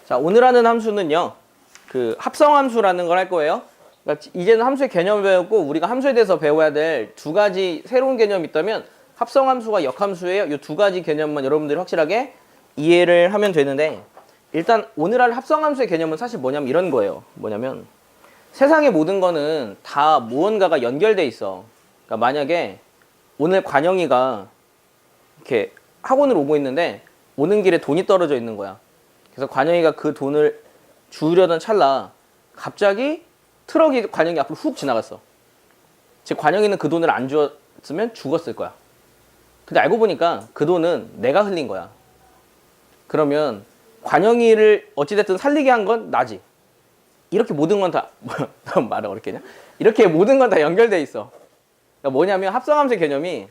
자, 오늘 하는 함수는요, 그 합성함수라는 걸 할 거예요. 그러니까 이제는 함수의 개념을 배웠고, 우리가 함수에 대해서 배워야 될 두 가지 새로운 개념이 있다면 합성함수와 역함수예요. 이 두 가지 개념만 여러분들이 확실하게 이해를 하면 되는데, 일단 오늘 할 합성함수의 개념은 사실 뭐냐면 이런 거예요. 뭐냐면 세상의 모든 거는 다 무언가가 연결돼 있어. 그러니까 만약에 오늘 관영이가 이렇게 학원을 오고 있는데 오는 길에 돈이 떨어져 있는 거야. 그래서 관영이가 그 돈을 주려던 찰나 갑자기 트럭이 관영이 앞으로 훅 지나갔어. 즉 관영이는 그 돈을 안 주었으면 죽었을 거야. 근데 알고 보니까 그 돈은 내가 흘린 거야. 그러면 관영이를 어찌됐든 살리게 한 건 나지. 이렇게 모든 건 다 말을 어렵게 했냐? 이렇게 모든 건 다 연결돼 있어. 그러니까 뭐냐면 합성함수의 개념이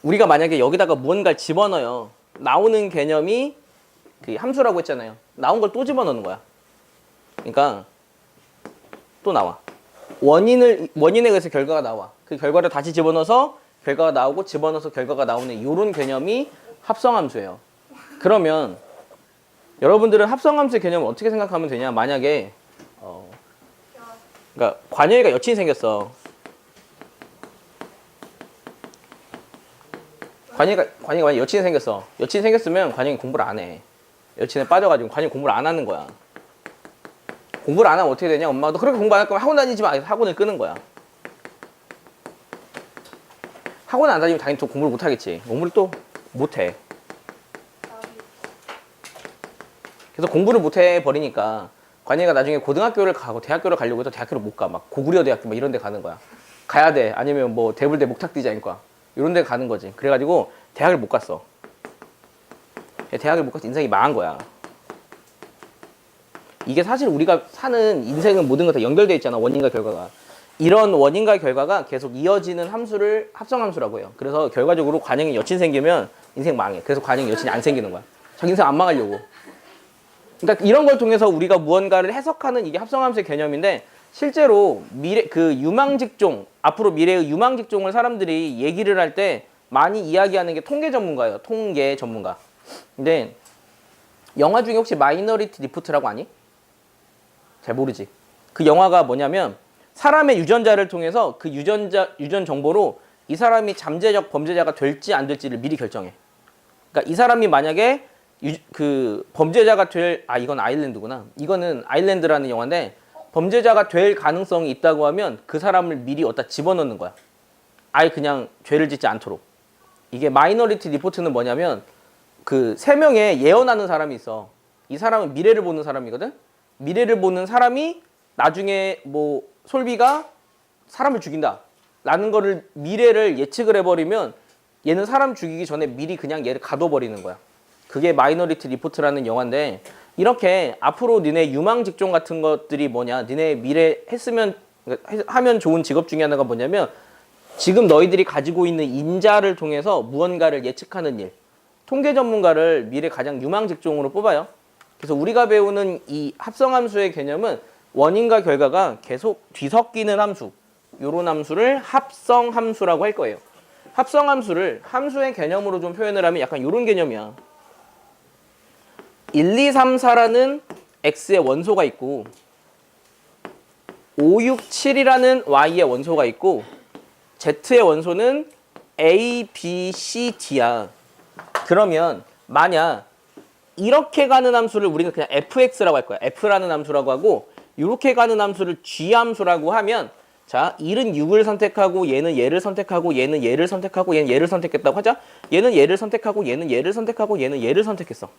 우리가 만약에 여기다가 무언가를 집어넣어요. 나오는 개념이 그 함수라고 했잖아요. 나온 걸 또 집어넣는 거야. 그러니까 또 나와. 원인에 의해서 결과가 나와. 그 결과를 다시 집어넣어서 결과가 나오고 집어넣어서 결과가 나오는 이런 개념이 합성함수예요. 그러면 여러분들은 합성함수의 개념을 어떻게 생각하면 되냐? 만약에 그러니까 관영이가 여친이 생겼어. 관영이가 만약 여친이 생겼어. 여친이 생겼으면 관영이 공부를 안 해. 여친에 빠져가지고 관영이 공부를 안 하는 거야. 공부를 안 하면 어떻게 되냐? 엄마가 너 그렇게 공부 안 할 거면 학원 다니지 마. 학원을 끄는 거야. 학원 안 다니면 당연히 또 공부를 못 하겠지. 공부를 또 못 해. 그래서 공부를 못 해 버리니까 관영이가 나중에 고등학교를 가고 대학교를 가려고 해도 대학교를 못 가. 막 고구려 대학교 막 이런 데 가는 거야. 가야 돼. 아니면 뭐 대불대 목탁 디자인과 이런 데 가는 거지. 그래가지고 대학을 못 갔어. 대학을 못 가서 인생이 망한 거야. 이게 사실 우리가 사는 인생은 모든 거 다 연결되어 있잖아. 원인과 결과가. 이런 원인과 결과가 계속 이어지는 함수를 합성함수라고 해요. 그래서 결과적으로 관영이 여친 생기면 인생 망해. 그래서 관영이 여친이 안 생기는 거야. 자기 인생 안 망하려고. 그러니까 이런 걸 통해서 우리가 무언가를 해석하는 이게 합성함수의 개념인데, 실제로 미래 그 유망직종, 앞으로 미래의 유망직종을 사람들이 얘기를 할 때 많이 이야기하는 게 통계 전문가예요. 통계 전문가. 근데 영화 중에 혹시 마이너리티 리포트라고 아니? 잘 모르지. 그 영화가 뭐냐면 사람의 유전자를 통해서 그 유전 정보로 이 사람이 잠재적 범죄자가 될지 안 될지를 미리 결정해. 그러니까 이 사람이 만약에 그 범죄자가 이건 아일랜드구나. 이거는 아일랜드라는 영화인데 범죄자가 될 가능성이 있다고 하면 그 사람을 미리 어디다 집어넣는 거야. 아예 그냥 죄를 짓지 않도록. 이게 마이너리티 리포트는 뭐냐면 그 3명의 예언하는 사람이 있어. 이 사람은 미래를 보는 사람이거든. 미래를 보는 사람이 나중에 뭐 솔비가 사람을 죽인다 라는 거를 미래를 예측을 해버리면 얘는 사람 죽이기 전에 미리 그냥 얘를 가둬버리는 거야. 그게 마이너리티 리포트라는 영화인데, 이렇게 앞으로 니네 유망 직종 같은 것들이 뭐냐, 니네 미래 하면 좋은 직업 중에 하나가 뭐냐면 지금 너희들이 가지고 있는 인자를 통해서 무언가를 예측하는 일. 통계 전문가를 미래 가장 유망 직종으로 뽑아요. 그래서 우리가 배우는 이 합성함수의 개념은 원인과 결과가 계속 뒤섞이는 함수, 요런 함수를 합성함수라고 할 거예요. 합성함수를 함수의 개념으로 좀 표현을 하면 약간 요런 개념이야. 1, 2, 3, 4라는 x의 원소가 있고 5, 6, 7이라는 y의 원소가 있고 z의 원소는 a, b, c, d야. 그러면 만약 이렇게 가는 함수를 우리는 그냥 fx라고 할 거야. f라는 함수라고 하고, 이렇게 가는 함수를 g함수라고 하면, 자, 1은 6을 선택하고 얘는 얘를 선택하고 얘는 얘를 선택하고 얘는 얘를 선택했다고 하자. 얘는 얘를 선택하고 얘는 얘를 선택하고 얘는 얘를 선택했어.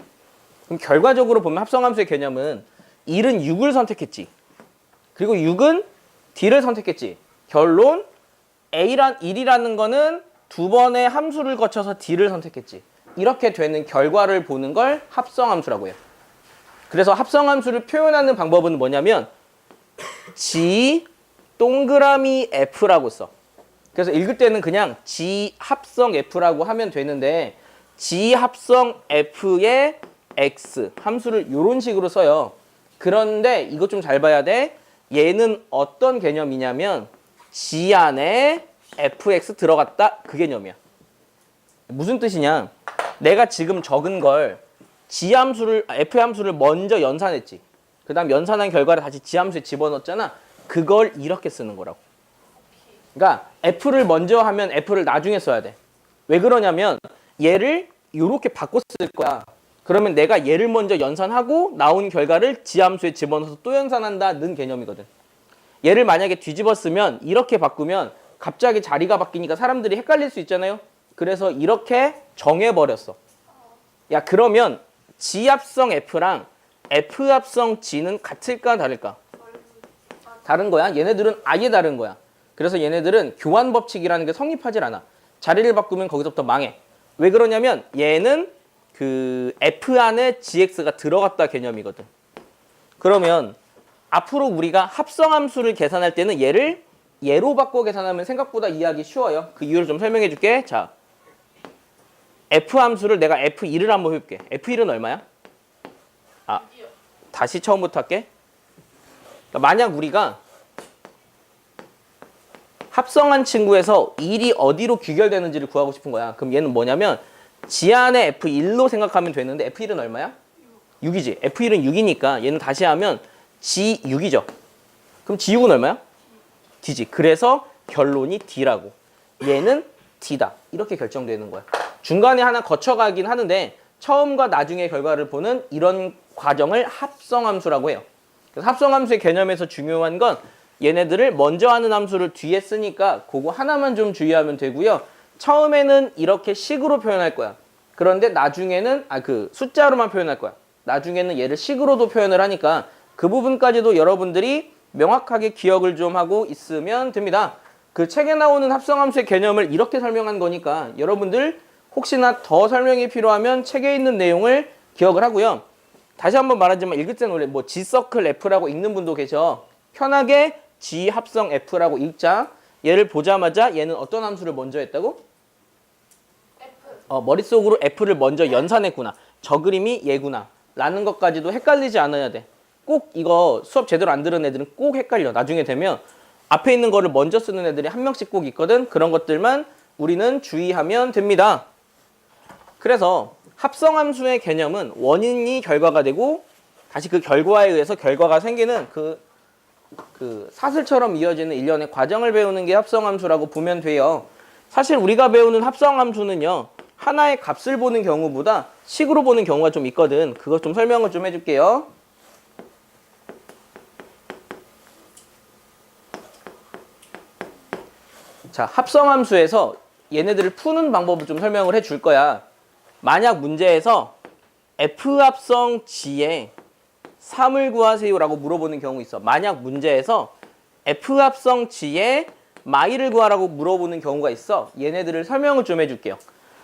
그럼 결과적으로 보면 합성함수의 개념은 1은 6을 선택했지. 그리고 6은 d를 선택했지. 결론 1이라는 거는 2번의 함수를 거쳐서 d를 선택했지. 이렇게 되는 결과를 보는 걸 합성함수라고 해요. 그래서 합성함수를 표현하는 방법은 뭐냐면 G 동그라미 F라고 써. 그래서 읽을 때는 그냥 G 합성 F라고 하면 되는데, G 합성 F의 X 함수를 이런 식으로 써요. 그런데 이거 좀 잘 봐야 돼. 얘는 어떤 개념이냐면 G 안에 fx 들어갔다, 그 개념이야. 무슨 뜻이냐? 내가 지금 적은 걸 F 함수를 먼저 연산했지. 그 다음 연산한 결과를 다시 G 함수에 집어넣었잖아. 그걸 이렇게 쓰는 거라고. 그러니까 F를 먼저 하면 F를 나중에 써야 돼. 왜 그러냐면 얘를 이렇게 바꿔 쓸 거야. 그러면 내가 얘를 먼저 연산하고 나온 결과를 G 함수에 집어넣어서 또 연산한다는 개념이거든. 얘를 만약에 뒤집어 쓰면 이렇게 바꾸면 갑자기 자리가 바뀌니까 사람들이 헷갈릴 수 있잖아요. 그래서 이렇게 정해버렸어. 야, 그러면 G 합성 F랑 F 합성 G는 같을까 다를까? 다른 거야. 얘네들은 아예 다른 거야. 그래서 얘네들은 교환 법칙이라는 게 성립하질 않아. 자리를 바꾸면 거기서부터 망해. 왜 그러냐면 얘는 그 F 안에 GX가 들어갔다 개념이거든. 그러면 앞으로 우리가 합성함수를 계산할 때는 얘를 얘로 바꿔 계산하면 생각보다 이해하기 쉬워요. 그 이유를 좀 설명해 줄게. 자, F 함수를 내가 F1을 한번 해볼게. F1은 얼마야? 아, 다시 처음부터 할게. 그러니까 만약 우리가 합성한 친구에서 1이 어디로 귀결되는지를 구하고 싶은 거야. 그럼 얘는 뭐냐면 G 안에 F1로 생각하면 되는데 F1은 얼마야? 6이지. F1은 6이니까 얘는 다시 하면 G6이죠. 그럼 G6은 얼마야? D지. 그래서 결론이 D라고. 얘는 D다. 이렇게 결정되는 거야. 중간에 하나 거쳐가긴 하는데 처음과 나중의 결과를 보는 이런 과정을 합성함수라고 해요. 그래서 합성함수의 개념에서 중요한 건 얘네들을 먼저 하는 함수를 뒤에 쓰니까 그거 하나만 좀 주의하면 되고요. 처음에는 이렇게 식으로 표현할 거야. 그런데 나중에는 그 숫자로만 표현할 거야. 나중에는 얘를 식으로도 표현을 하니까 그 부분까지도 여러분들이 명확하게 기억을 좀 하고 있으면 됩니다. 그 책에 나오는 합성함수의 개념을 이렇게 설명한 거니까 여러분들 혹시나 더 설명이 필요하면 책에 있는 내용을 기억을 하고요. 다시 한번 말하지만 읽을 때는 원래 뭐 G서클 F라고 읽는 분도 계셔. 편하게 G 합성 F라고 읽자. 얘를 보자마자 얘는 어떤 함수를 먼저 했다고? F. 머릿속으로 F를 먼저 연산했구나. 저 그림이 얘구나. 라는 것까지도 헷갈리지 않아야 돼. 꼭 이거 수업 제대로 안 들은 애들은 꼭 헷갈려. 나중에 되면 앞에 있는 거를 먼저 쓰는 애들이 한 명씩 꼭 있거든. 그런 것들만 우리는 주의하면 됩니다. 그래서 합성함수의 개념은 원인이 결과가 되고 다시 그 결과에 의해서 결과가 생기는 그 사슬처럼 이어지는 일련의 과정을 배우는 게 합성함수라고 보면 돼요. 사실 우리가 배우는 합성함수는요. 하나의 값을 보는 경우보다 식으로 보는 경우가 좀 있거든. 그것 좀 설명을 좀 해줄게요. 자, 합성함수에서 얘네들을 푸는 방법을 좀 설명을 해줄 거야. 만약 문제에서 F 합성 G에 3을 구하세요라고 물어보는 경우 있어. 만약 문제에서 F 합성 G에 마이를 구하라고 물어보는 경우가 있어. 얘네들을 설명을 좀 해줄게요.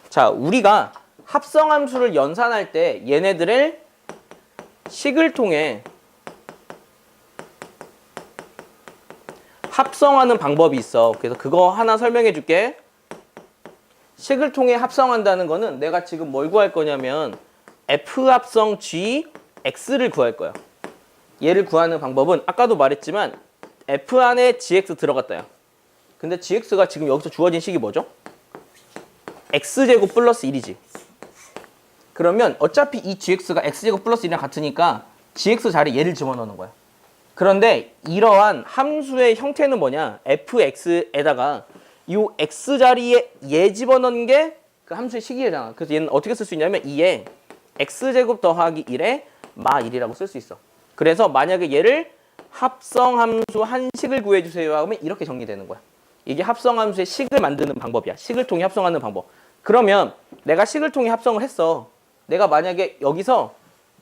자, 우리가 합성함수를 연산할 때 얘네들을 식을 통해 합성하는 방법이 있어. 그래서 그거 하나 설명해 줄게. 식을 통해 합성한다는 거는 내가 지금 뭘 구할 거냐면 F 합성 G X를 구할 거야. 얘를 구하는 방법은 아까도 말했지만 F 안에 GX 들어갔다요. 근데 GX가 지금 여기서 주어진 식이 뭐죠? X제곱 플러스 1이지. 그러면 어차피 이 GX가 X제곱 플러스 1이랑 같으니까 GX 자리에 얘를 집어넣는 거야. 그런데 이러한 함수의 형태는 뭐냐? fx에다가 이 x 자리에 얘 집어넣는 게 그 함수의 식이잖아. 그래서 얘는 어떻게 쓸 수 있냐면 이에 x제곱 더하기 1에 마 1이라고 쓸 수 있어. 그래서 만약에 얘를 합성함수 한 식을 구해주세요 하면 이렇게 정리되는 거야. 이게 합성함수의 식을 만드는 방법이야. 식을 통해 합성하는 방법. 그러면 내가 식을 통해 합성을 했어. 내가 만약에 여기서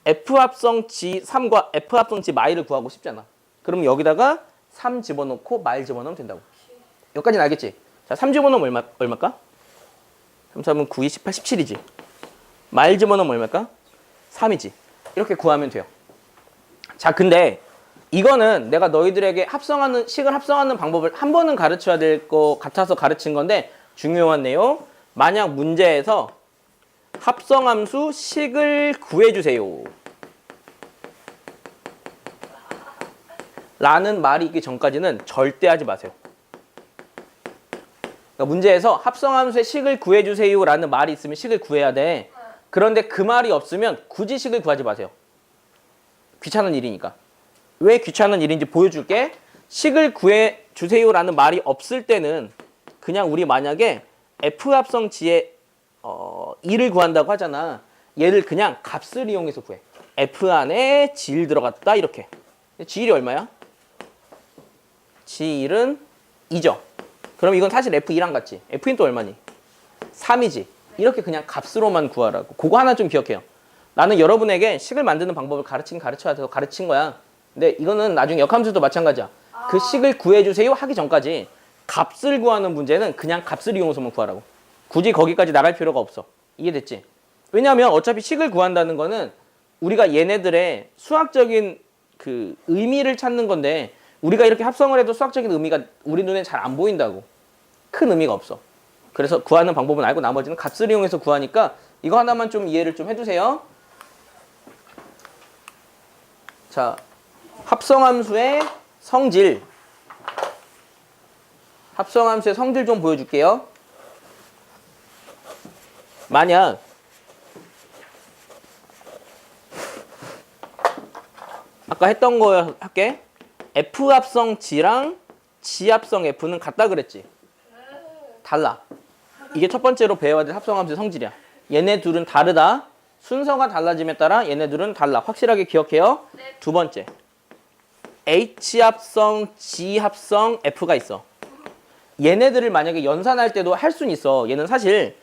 F 합성 G 3과 F 합성 G 마이를 구하고 싶잖아. 그럼 여기다가 3 집어넣고 마일 집어넣으면 된다고. 여기까지는 알겠지? 자, 3 집어넣으면 얼마일까? 3, 3은 9, 2, 18, 17이지. 마일 집어넣으면 얼마일까? 3이지. 이렇게 구하면 돼요. 자, 근데 이거는 내가 너희들에게 식을 합성하는 방법을 한 번은 가르쳐야 될 것 같아서 가르친 건데 중요한 내용. 만약 문제에서 합성함수 식을 구해주세요 라는 말이 있기 전까지는 절대 하지 마세요. 그러니까 문제에서 합성함수의 식을 구해주세요 라는 말이 있으면 식을 구해야 돼. 그런데 그 말이 없으면 굳이 식을 구하지 마세요. 귀찮은 일이니까. 왜 귀찮은 일인지 보여줄게. 식을 구해 주세요라는 말이 없을 때는 그냥 우리 만약에 F합성 G의 2를 구한다고 하잖아. 얘를 그냥 값을 이용해서 구해. F 안에 G1 들어갔다 이렇게. G1이 얼마야? G1은 2죠. 그럼 이건 사실 F2랑 같지. F2는 또 얼마니? 3이지. 이렇게 그냥 값으로만 구하라고. 그거 하나 좀 기억해요. 나는 여러분에게 식을 만드는 방법을 가르쳐야 돼서 가르친 거야. 근데 이거는 나중에 역함수도 마찬가지야. 그 식을 구해주세요 하기 전까지 값을 구하는 문제는 그냥 값을 이용해서만 구하라고. 굳이 거기까지 나갈 필요가 없어. 이해됐지? 왜냐하면 어차피 식을 구한다는 거는 우리가 얘네들의 수학적인 그 의미를 찾는 건데 우리가 이렇게 합성을 해도 수학적인 의미가 우리 눈에 잘 안 보인다고. 큰 의미가 없어. 그래서 구하는 방법은 알고 나머지는 값을 이용해서 구하니까 이거 하나만 좀 이해를 좀 해두세요. 자, 합성함수의 성질. 합성함수의 성질 좀 보여줄게요. 만약 아까 했던 거 할게. F합성 G랑 G합성 F는 같다 그랬지? 달라. 이게 첫 번째로 배워야 될 합성함수의 성질이야. 얘네 둘은 다르다. 순서가 달라짐에 따라 얘네 둘은 달라. 확실하게 기억해요. 두 번째. H합성, G합성, F가 있어. 얘네들을 만약에 연산할 때도 할 수는 있어. 얘는 사실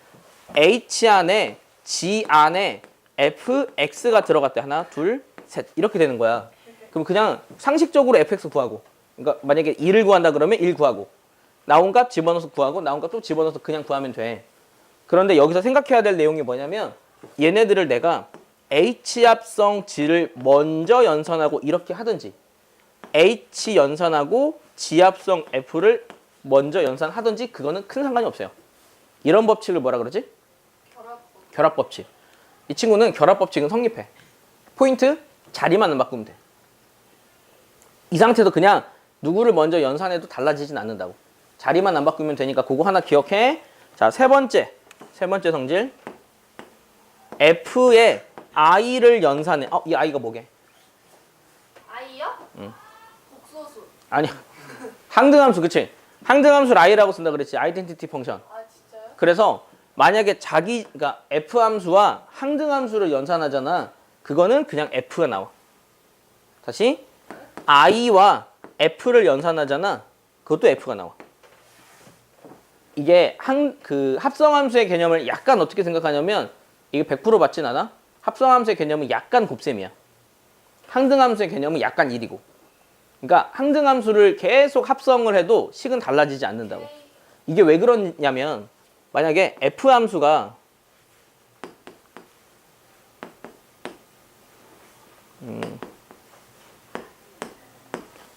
H 안에 G 안에 F, X가 들어갔대. 하나, 둘, 셋. 이렇게 되는 거야. 그럼 그냥 상식적으로 fx 구하고. 그러니까 만약에 2를 구한다 그러면 1 구하고. 나온 값 집어넣어서 구하고 나온 값 또 집어넣어서 그냥 구하면 돼. 그런데 여기서 생각해야 될 내용이 뭐냐면 얘네들을 내가 H합성 G를 먼저 연산하고 이렇게 하든지 H 연산하고 G합성 F를 먼저 연산하든지 그거는 큰 상관이 없어요. 이런 법칙을 뭐라 그러지? 결합법칙. 이 친구는 결합법칙은 성립해. 포인트? 자리만 안 바꾸면 돼. 이 상태에서 그냥 누구를 먼저 연산해도 달라지진 않는다고. 자리만 안 바꾸면 되니까 그거 하나 기억해. 자, 세 번째 성질. F에 I를 연산해. 이 I가 뭐게? I요? 응. 복소수. 아니야. 항등함수, 그치? 항등함수를 I라고 쓴다 그랬지. 아이덴티티 펑션. 아 진짜요? 그래서 만약에 그러니까 F함수와 항등함수를 연산하잖아. 그거는 그냥 F가 나와. 다시 I와 F를 연산하잖아. 그것도 F가 나와. 이게 합성함수의 개념을 약간 어떻게 생각하냐면 이게 100% 맞진 않아. 합성함수의 개념은 약간 곱셈이야. 항등함수의 개념은 약간 1이고. 그러니까 항등함수를 계속 합성을 해도 식은 달라지지 않는다고. 이게 왜 그러냐면 만약에 F함수가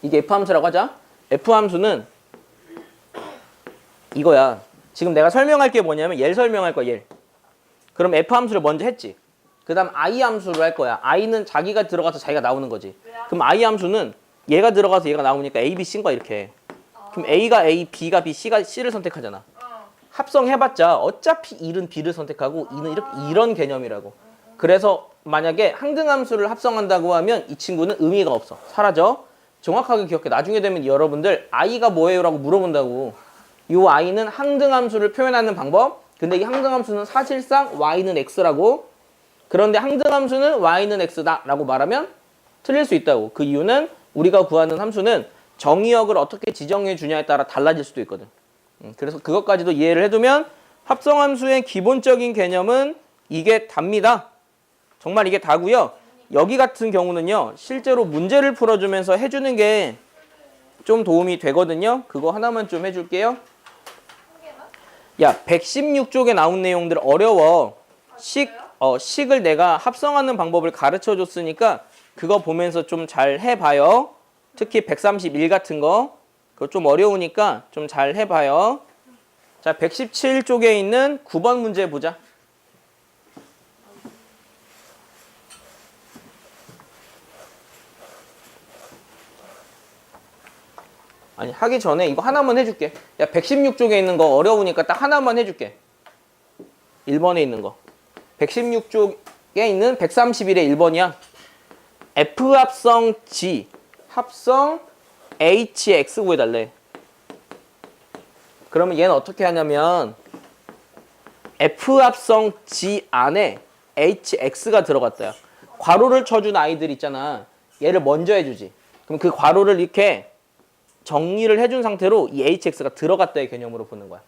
이게 F함수라고 하자. F함수는 이거야. 지금 내가 설명할 게 뭐냐면 얘를 설명할 거야. 얘를. 그럼 F함수를 먼저 했지. 그 다음 I함수를 할 거야. I는 자기가 들어가서 자기가 나오는 거지. 그럼 I함수는 얘가 들어가서 얘가 나오니까 A, B, C인 거야 이렇게. 그럼 A가 A, B가 B, C가 C를 선택하잖아. 합성해봤자 어차피 1은 B를 선택하고 2는 이런 개념이라고. 그래서 만약에 항등함수를 합성한다고 하면 이 친구는 의미가 없어. 사라져. 정확하게 기억해. 나중에 되면 여러분들 I가 뭐예요? 라고 물어본다고. 이 I는 항등함수를 표현하는 방법. 근데 이 항등함수는 사실상 Y는 X라고. 그런데 항등함수는 Y는 X다 라고 말하면 틀릴 수 있다고. 그 이유는 우리가 구하는 함수는 정의역을 어떻게 지정해 주냐에 따라 달라질 수도 있거든. 그래서 그것까지도 이해를 해두면 합성함수의 기본적인 개념은 이게 답니다. 정말 이게 다고요. 여기 같은 경우는요. 실제로 문제를 풀어주면서 해주는 게 좀 도움이 되거든요. 그거 하나만 좀 해줄게요. 야, 116쪽에 나온 내용들 어려워. 식을 내가 합성하는 방법을 가르쳐줬으니까 그거 보면서 좀 잘 해봐요. 특히 131 같은 거. 그거 좀 어려우니까 좀 잘 해봐요. 자, 117쪽에 있는 9번 문제 보자. 아니, 하기 전에 이거 하나만 해줄게. 야, 116쪽에 있는 거 어려우니까 딱 하나만 해줄게. 1번에 있는 거. 116쪽에 있는 131의 1번이야. F 합성 G 합성 HX 구해달래. 그러면 얘는 어떻게 하냐면 F 합성 G 안에 HX가 들어갔다야. 괄호를 쳐준 아이들 있잖아. 얘를 먼저 해주지. 그럼 그 괄호를 이렇게 정리를 해준 상태로 이 HX가 들어갔다의 개념으로 보는 거야.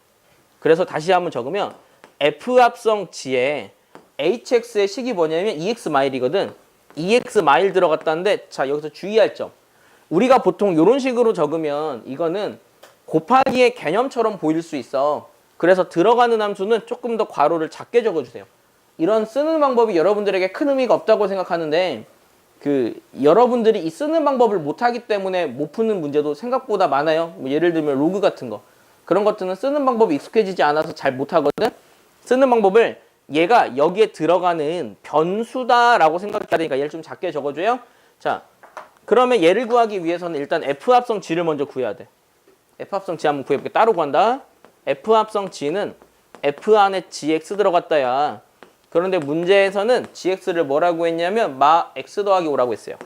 그래서 다시 한번 적으면 F 합성 G에 HX의 식이 뭐냐면 EX 마일이거든. EX 마일 들어갔다는데 자 여기서 주의할 점. 우리가 보통 이런 식으로 적으면 이거는 곱하기의 개념처럼 보일 수 있어. 그래서 들어가는 함수는 조금 더 괄호를 작게 적어주세요. 이런 쓰는 방법이 여러분들에게 큰 의미가 없다고 생각하는데 여러분들이 이 쓰는 방법을 못하기 때문에 못 푸는 문제도 생각보다 많아요. 뭐 예를 들면 로그 같은 거. 그런 것들은 쓰는 방법이 익숙해지지 않아서 잘 못하거든. 쓰는 방법을 얘가 여기에 들어가는 변수다라고 생각해야 되니까 얘를 좀 작게 적어줘요. 자, 그러면 얘를 구하기 위해서는 일단 F 합성 G를 먼저 구해야 돼. F 합성 G 한번 구해볼게. 따로 구한다. F 합성 G는 F 안에 GX 들어갔다야. 그런데 문제에서는 GX를 뭐라고 했냐면 마 X 더하기 5라고 했어요.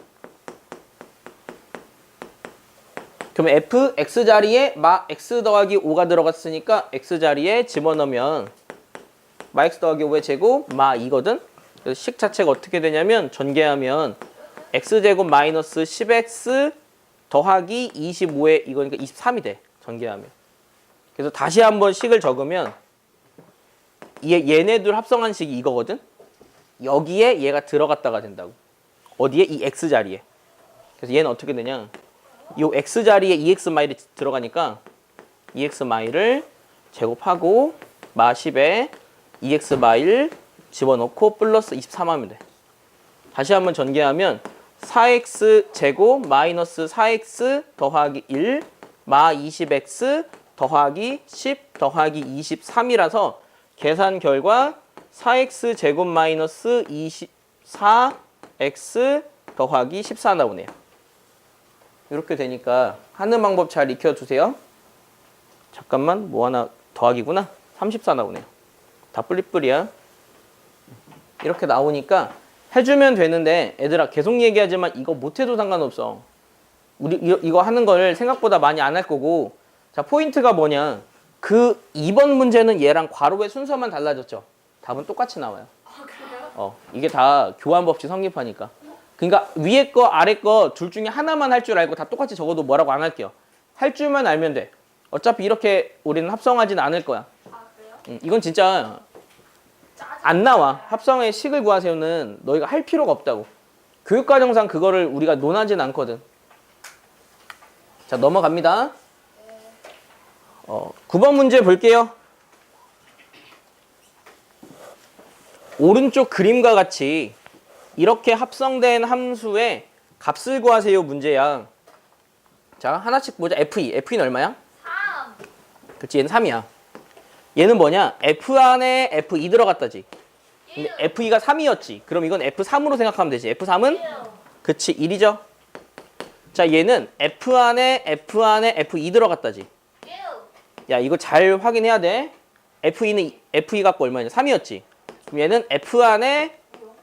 그러면 F, X 자리에 마 X 더하기 5가 들어갔으니까 X 자리에 집어넣으면 마 X 더하기 5의 제곱 마 2거든. 그래서 식 자체가 어떻게 되냐면 전개하면 X제곱 마이너스 10X 더하기 25의 이거니까 23이 돼. 전개하면. 그래서 다시 한번 식을 적으면 얘네들 합성한 식이 이거거든. 여기에 얘가 들어갔다가 된다고. 어디에? 이 X 자리에. 그래서 얘는 어떻게 되냐? 이 X 자리에 EX 마일이 들어가니까 EX 마일을 제곱하고 마 10에 EX 마일 집어넣고 플러스 23 하면 돼. 다시 한번 전개하면 4X 제곱 마이너스 4X 더하기 1 마 20X 더하기 10 더하기 23이라서 계산 결과 4X 제곱 마이너스 24X 더하기 14 나오네요. 이렇게 되니까 하는 방법 잘 익혀주세요. 잠깐만 뭐 하나 더하기구나. 34 나오네요. 다 뿌리뿌리야. 이렇게 나오니까 해주면 되는데 애들아 계속 얘기하지만 이거 못해도 상관없어. 우리 이거 하는 걸 생각보다 많이 안 할 거고. 자, 포인트가 뭐냐. 그 2번 문제는 얘랑 괄호의 순서만 달라졌죠. 답은 똑같이 나와요. 아, 그래요? 이게 다 교환법칙 성립하니까. 그러니까 위에 거 아래 거 둘 중에 하나만 할 줄 알고 다 똑같이 적어도 뭐라고 안 할게요. 할 줄만 알면 돼. 어차피 이렇게 우리는 합성하진 않을 거야. 아, 그래요? 이건 진짜 짜증. 안 나와. 합성의 식을 구하세요는 너희가 할 필요가 없다고. 교육과정상 그거를 우리가 논하진 않거든. 자, 넘어갑니다. 9번 문제 볼게요. 오른쪽 그림과 같이 이렇게 합성된 함수의 값을 구하세요 문제야. 자, 하나씩 보자. F2. F2는 얼마야? 3. 그치, 얘는 3이야. 얘는 뭐냐? F 안에 F2 들어갔다지. 근데 1. F2가 3이었지. 그럼 이건 F3으로 생각하면 되지. F3은? 1. 그치, 1이죠. 자, 얘는 F 안에 F2 들어갔다지. 1. 야, 이거 잘 확인해야 돼. F2 갖고 얼마냐? 3이었지. 그럼 얘는 F 안에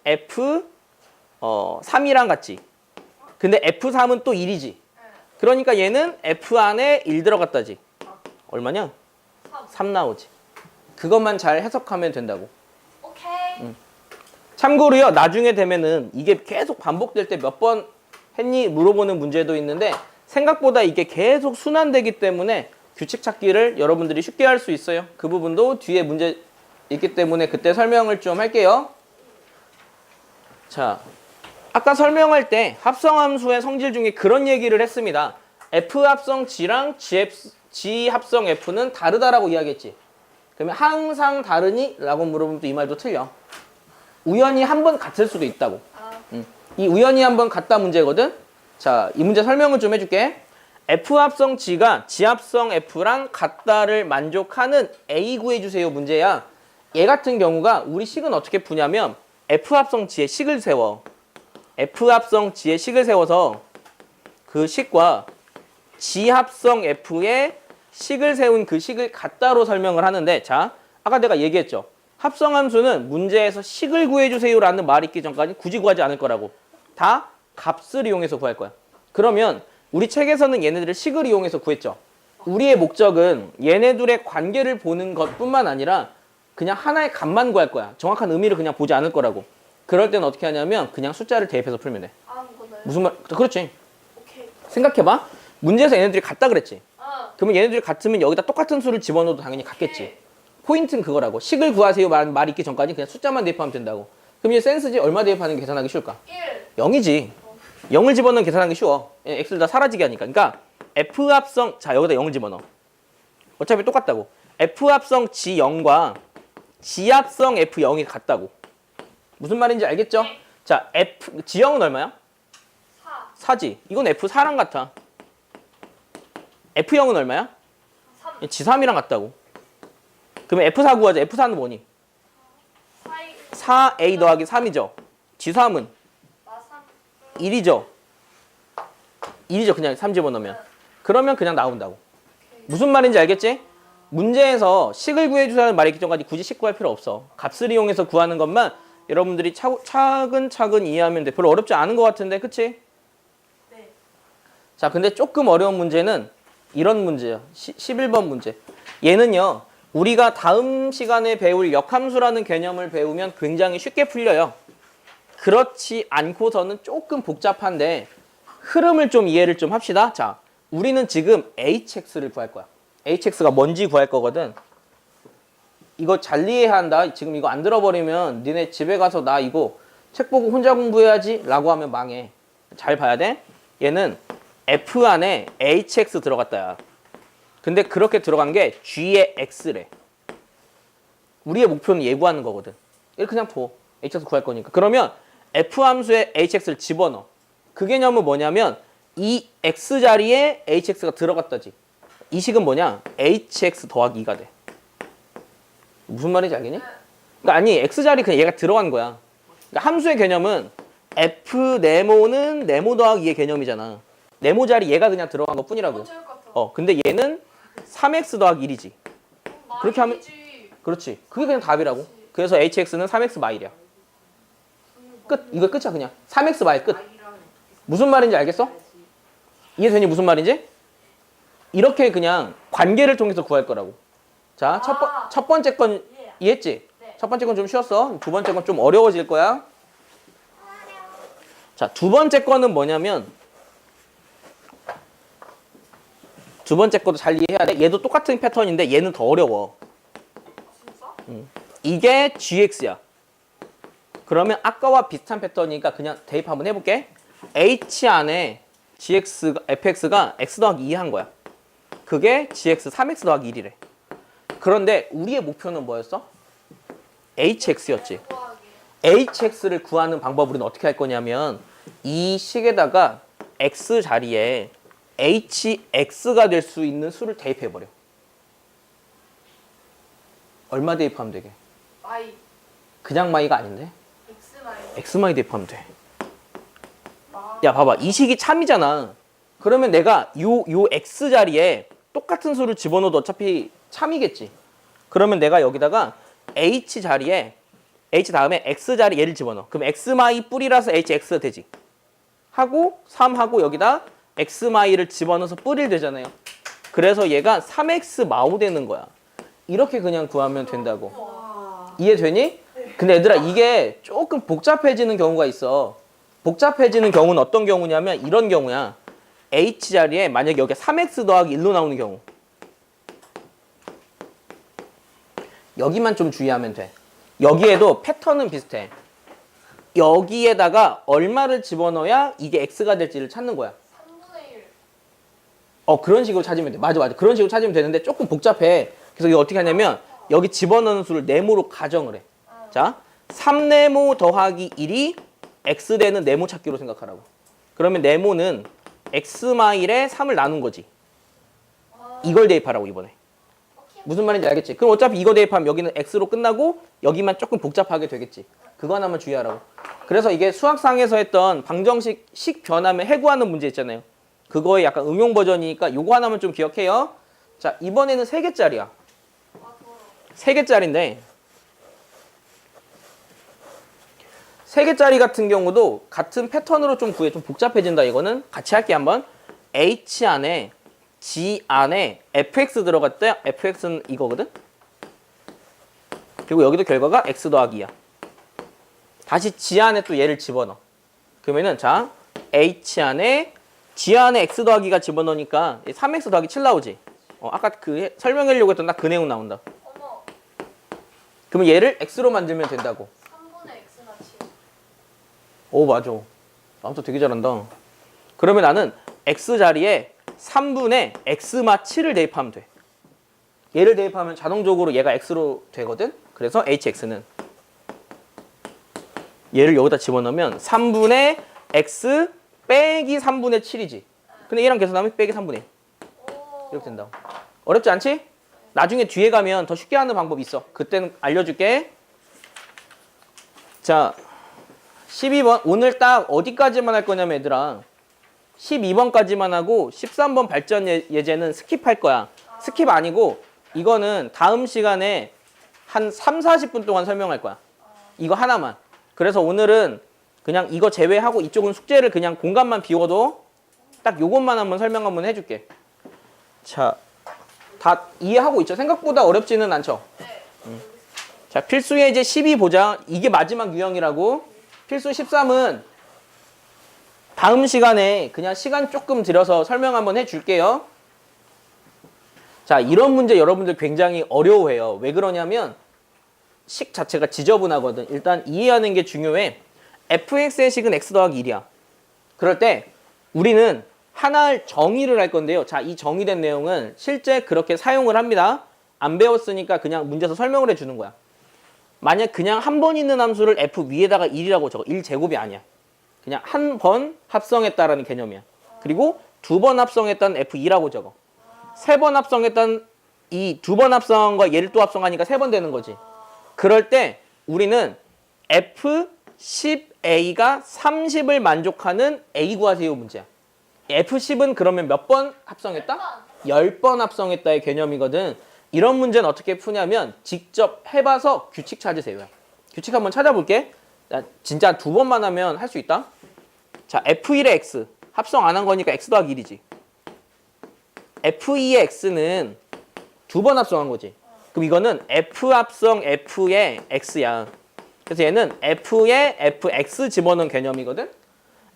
F3이랑 같지. 근데 F3은 또 1이지. 그러니까 얘는 F 안에 1 들어갔다지. 얼마냐? 3 나오지. 그것만 잘 해석하면 된다고. 오케이. 참고로요, 나중에 되면은 이게 계속 반복될 때 몇 번 했니? 물어보는 문제도 있는데 생각보다 이게 계속 순환되기 때문에 규칙 찾기를 여러분들이 쉽게 할 수 있어요. 그 부분도 뒤에 문제 있기 때문에 그때 설명을 좀 할게요. 자, 아까 설명할 때 합성함수의 성질 중에 그런 얘기를 했습니다. F 합성 G랑 G 합성 F는 다르다라고 이야기했지. 그러면 항상 다르니? 라고 물어보면 또 이 말도 틀려. 우연히 한 번 같을 수도 있다고. 이 우연히 한 번 같다 문제거든. 자, 이 문제 설명을 좀 해줄게. F 합성 G가 G 합성 F랑 같다를 만족하는 A 구해주세요 문제야. 얘 같은 경우가 우리 식은 어떻게 푸냐면 F 합성 G의 식을 세워. F 합성 G의 식을 세워서 그 식과 G 합성 F의 식을 세운 그 식을 같다로 설명을 하는데, 자, 아까 내가 얘기했죠. 합성함수는 문제에서 식을 구해주세요라는 말이 있기 전까지 굳이 구하지 않을 거라고. 다 값을 이용해서 구할 거야. 그러면 우리 책에서는 얘네들을 식을 이용해서 구했죠. 우리의 목적은 얘네들의 관계를 보는 것뿐만 아니라 그냥 하나의 값만 구할 거야. 정확한 의미를 그냥 보지 않을 거라고. 그럴 때는 어떻게 하냐면 그냥 숫자를 대입해서 풀면 돼. 아무거나요? 무슨 말? 그렇지. 오케이. 생각해봐. 문제에서 얘네들이 같다 그랬지. 어. 그러면 얘네들이 같으면 여기다 똑같은 수를 집어넣어도 당연히 같겠지. 포인트는 그거라고. 식을 구하세요 말 있기 전까지 그냥 숫자만 대입하면 된다고. 그럼 이제 센스지 얼마 대입하는 게 계산하기 쉬울까? 1. 0이지. 0을 집어넣으면 계산하기 쉬워. x를 다 사라지게 하니까. 그러니까 f 합성 자 여기다 0을 집어넣어. 어차피 똑같다고. f 합성 g0과 g 합성 f0이 같다고. 무슨 말인지 알겠죠? 네. 자, g0은 얼마야? 4. 4지. 이건 f4랑 같아. f0은 얼마야? 3. g3이랑 같다고. 그러면 f4 구하자. f4는 뭐니? 4. 4a 더하기 3이죠. g3은 나 3. 1이죠. 1이죠. 그냥 3 집어넣으면. 그러면 그냥 나온다고. 무슨 말인지 알겠지? 문제에서 식을 구해주자는 말이 있기 전까지 굳이 식 구할 필요 없어. 값을 이용해서 구하는 것만 여러분들이 차근차근 이해하면 돼. 별로 어렵지 않은 것 같은데, 그치? 네. 자, 근데 조금 어려운 문제는 이런 문제야. 11번 문제. 얘는요, 우리가 다음 시간에 배울 역함수라는 개념을 배우면 굉장히 쉽게 풀려요. 그렇지 않고서는 조금 복잡한데 흐름을 좀 이해를 좀 합시다. 자, 우리는 지금 hx를 구할 거야. hx가 뭔지 구할 거거든. 이거 잘 이해해야 한다. 지금 이거 안 들어버리면 니네 집에 가서 나 이거 책 보고 혼자 공부해야지 라고 하면 망해. 잘 봐야 돼. 얘는 f 안에 hx 들어갔다. 야. 근데 그렇게 들어간 게 g의 x래. 우리의 목표는 얘 구하는 거거든. 이렇게 그냥 둬. hx 구할 거니까. 그러면 f 함수에 hx를 집어넣어. 그 개념은 뭐냐면 이 x 자리에 hx가 들어갔다지. 이 식은 뭐냐? hx 더하기 2가 돼. 무슨 말인지 알겠니? 그러니까 아니 x 자리 그냥 얘가 들어간 거야. 그러니까 함수의 개념은 f 네모는 네모 더하기 2의 개념이잖아. 네모 자리 얘가 그냥 들어간 것 뿐이라고. 어쩔 것 같아. 근데 얘는 3x 더하기 1이지. 그렇게 하면- 그렇지. 그게 그냥 답이라고. 그래서 hx는 3x 마일이야. 끝. 이거 끝이야 그냥. 3x 마일 끝. 무슨 말인지 알겠어? 이해되니 무슨 말인지? 이렇게 그냥 관계를 통해서 구할 거라고. 자, 첫 번째 건 이해했지? 네. 첫 번째 건 좀 쉬웠어. 두 번째 건 좀 어려워질 거야. 자, 두 번째 거는 뭐냐면 두 번째 것도 잘 이해해야 돼. 얘도 똑같은 패턴인데 얘는 더 어려워. 진짜? 이게 gx야. 그러면 아까와 비슷한 패턴이니까 그냥 대입 한번 해볼게. h 안에 fx가 x 더하기 2 한 거야. 그게 gx 3x 더하기 1이래. 그런데 우리의 목표는 뭐였어? hx였지. 구하기. hx를 구하는 방법을 우리는 어떻게 할 거냐면 이 식에다가 x 자리에 hx가 될 수 있는 수를 대입해버려. 얼마 대입하면 되게? y. 그냥 마이가 아닌데? x y. x마이 대입하면 돼. 아. 야 봐봐, 이 식이 참이잖아. 그러면 내가 요 x 자리에 똑같은 수를 집어넣어도 어차피 참이겠지. 그러면 내가 여기다가 h 자리에 h 다음에 x 자리 얘를 집어넣어. 그럼 x마이 뿌리라서 hx가 되지. 하고 3하고 여기다 x마이를 집어넣어서 뿌리를 되잖아요. 그래서 얘가 3x 마오 되는 거야. 이렇게 그냥 구하면 된다고. 이해되니? 근데 얘들아 이게 조금 복잡해지는 경우가 있어. 복잡해지는 경우는 어떤 경우냐면 이런 경우야. h 자리에 만약에 여기 3x 더하기 1로 나오는 경우. 여기만 좀 주의하면 돼. 여기에도 패턴은 비슷해. 여기에다가 얼마를 집어넣어야 이게 x가 될지를 찾는 거야. 3분의 1. 그런 식으로 찾으면 돼. 맞아. 그런 식으로 찾으면 되는데 조금 복잡해. 그래서 이거 어떻게 하냐면 여기 집어넣는 수를 네모로 가정을 해. 자, 3네모 더하기 1이 x 되는 네모 찾기로 생각하라고. 그러면 네모는 x마일에 3을 나눈 거지. 이걸 대입하라고 이번에. 무슨 말인지 알겠지? 그럼 어차피 이거 대입하면 여기는 x로 끝나고 여기만 조금 복잡하게 되겠지. 그거 하나만 주의하라고. 그래서 이게 수학상에서 했던 방정식 식 변하면 해구하는 문제 있잖아요. 그거의 약간 응용 버전이니까 요거 하나만 좀 기억해요. 자, 이번에는 3개짜리야. 3개짜리인데 세 개짜리 같은 경우도 같은 패턴으로 좀 구해. 좀 복잡해진다. 이거는 같이 할게 한번. H 안에 G 안에 fx 들어갔대. fx는 이거거든. 그리고 여기도 결과가 x 더하기 2야. 다시 G 안에 또 얘를 집어넣어. 그러면은 자 H 안에 G 안에 x 더하기가 집어넣으니까 3x 더하기 7 나오지. 아까 그 설명하려고 했던 딱 그 내용 나온다. 어머. 그러면 얘를 x로 만들면 된다고. 3분의 x나 7. 오 맞아. 아무튼 되게 잘한다. 그러면 나는 x 자리에 3분의 x마 7을 대입하면 돼. 얘를 대입하면 자동적으로 얘가 x로 되거든. 그래서 hx는 얘를 여기다 집어넣으면 3분의 x 빼기 3분의 7이지. 근데 얘랑 계산하면 빼기 3분의 1. 오. 이렇게 된다고. 어렵지 않지? 나중에 뒤에 가면 더 쉽게 하는 방법이 있어. 그때는 알려줄게. 자, 12번. 오늘 딱 어디까지만 할 거냐면 얘들아. 12번까지만 하고 13번 발전 예제는 스킵할 거야. 스킵 아니고 이거는 다음 시간에 한 3, 40분 동안 설명할 거야. 이거 하나만. 그래서 오늘은 그냥 이거 제외하고 이쪽은 숙제를 그냥 공간만 비워도 딱 요것만 한번 설명 한번 해줄게. 자, 다 이해하고 있죠? 생각보다 어렵지는 않죠? 자, 필수 예제 12 보자. 이게 마지막 유형이라고. 필수 13은 다음 시간에 그냥 시간 조금 들여서 설명 한번 해줄게요. 자, 이런 문제 여러분들 굉장히 어려워해요. 왜 그러냐면 식 자체가 지저분하거든. 일단 이해하는 게 중요해. fx의 식은 x 더하기 1이야. 그럴 때 우리는 하나를 정의를 할 건데요. 자, 이 정의된 내용은 실제 그렇게 사용을 합니다. 안 배웠으니까 그냥 문제에서 설명을 해주는 거야. 만약 그냥 한 번 있는 함수를 f 위에다가 1이라고 적어. 1제곱이 아니야. 그냥 한 번 합성했다라는 개념이야. 그리고 두 번 합성했다는 f2라고 적어. 세 번 합성했다는 이 두 번 합성과 얘를 또 합성하니까 세 번 되는 거지. 그럴 때 우리는 f10a가 30을 만족하는 a 구하세요 문제야. f10은 그러면 몇 번 합성했다? 10번 합성했다의 개념이거든. 이런 문제는 어떻게 푸냐면 직접 해봐서 규칙 찾으세요. 규칙 한번 찾아볼게. 진짜 두 번만 하면 할 수 있다. 자, f1의 x 합성 안 한 거니까 x 더하기 1이지. f2의 x는 두 번 합성한 거지. 그럼 이거는 f 합성 f의 x야. 그래서 얘는 f에 fx 집어넣은 개념이거든.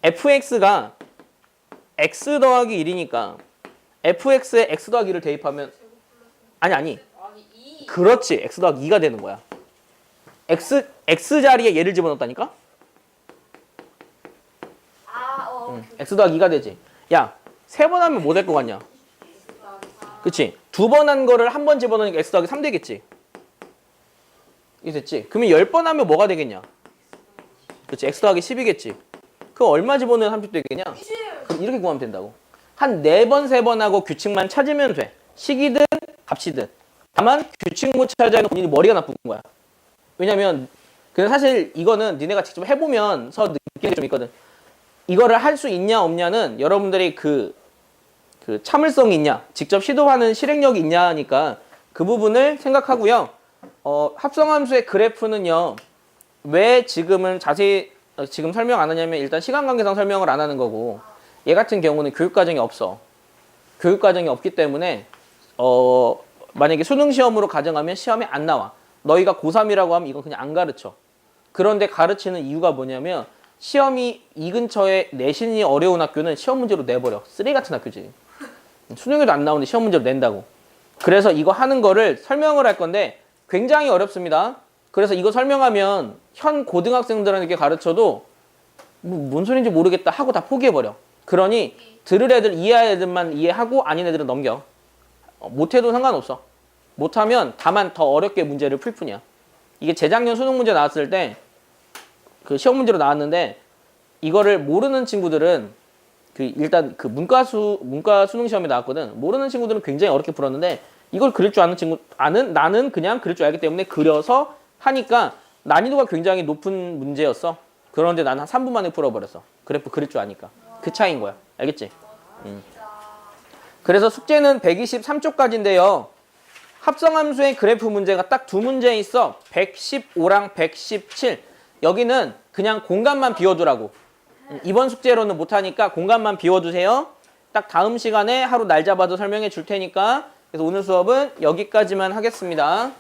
fx가 x 더하기 1이니까 fx에 x 더하기 1을 대입하면 아니 그렇지. x 더하기 2가 되는 거야. x 자리에 얘를 집어넣었다니까? x 더하기 2가 되지. 야, 세 번 하면 뭐 될 것 같냐? 그치? 두 번 한 거를 한 번 집어넣으니까 x 더하기 3 되겠지? 이게 됐지? 그러면 10번 하면 뭐가 되겠냐? 그치? x 더하기 10이겠지? 그럼 얼마 집어넣으면 30 되겠냐? 그럼 이렇게 구하면 된다고. 한 4번, 3번 하고 규칙만 찾으면 돼. 식이든 값이든. 다만 규칙 못 찾아야 본인이 머리가 나쁜 거야. 왜냐면 근데 사실 이거는 니네가 직접 해보면서 느끼는 게 좀 있거든. 이거를 할 수 있냐 없냐는 여러분들이 그 참을성이 있냐, 직접 시도하는 실행력이 있냐니까 그 부분을 생각하고요. 합성함수의 그래프는요. 왜 지금은 자세히 지금 설명 안 하냐면 일단 시간 관계상 설명을 안 하는 거고 얘 같은 경우는 교육과정이 없어. 교육과정이 없기 때문에 만약에 수능 시험으로 가정하면 시험에 안 나와. 너희가 고3이라고 하면 이건 그냥 안 가르쳐. 그런데 가르치는 이유가 뭐냐면 시험이 이 근처에 내신이 어려운 학교는 시험 문제로 내버려. 쓰레기 같은 학교지. 수능에도 안 나오는데 시험 문제로 낸다고. 그래서 이거 하는 거를 설명을 할 건데 굉장히 어렵습니다. 그래서 이거 설명하면 현 고등학생들에게 가르쳐도 뭔 소리인지 모르겠다 하고 다 포기해버려. 그러니 들을 애들, 이해할 애들만 이해하고 아닌 애들은 넘겨. 못해도 상관없어. 못하면 다만 더 어렵게 문제를 풀 뿐이야. 이게 재작년 수능 문제 나왔을 때 그 시험 문제로 나왔는데 이거를 모르는 친구들은 일단 그 문과 수능 시험에 나왔거든. 모르는 친구들은 굉장히 어렵게 풀었는데 이걸 그릴 줄 아는 나는 그냥 그릴 줄 알기 때문에 그려서 하니까 난이도가 굉장히 높은 문제였어. 그런데 나는 한 3분 만에 풀어버렸어. 그래프 그릴 줄 아니까. 그 차이인 거야. 알겠지? 그래서 숙제는 123쪽까지인데요. 합성함수의 그래프 문제가 딱 두 문제 있어. 115랑 117. 여기는 그냥 공간만 비워두라고. 이번 숙제로는 못하니까 공간만 비워두세요. 딱 다음 시간에 하루 날 잡아서 설명해 줄 테니까. 그래서 오늘 수업은 여기까지만 하겠습니다.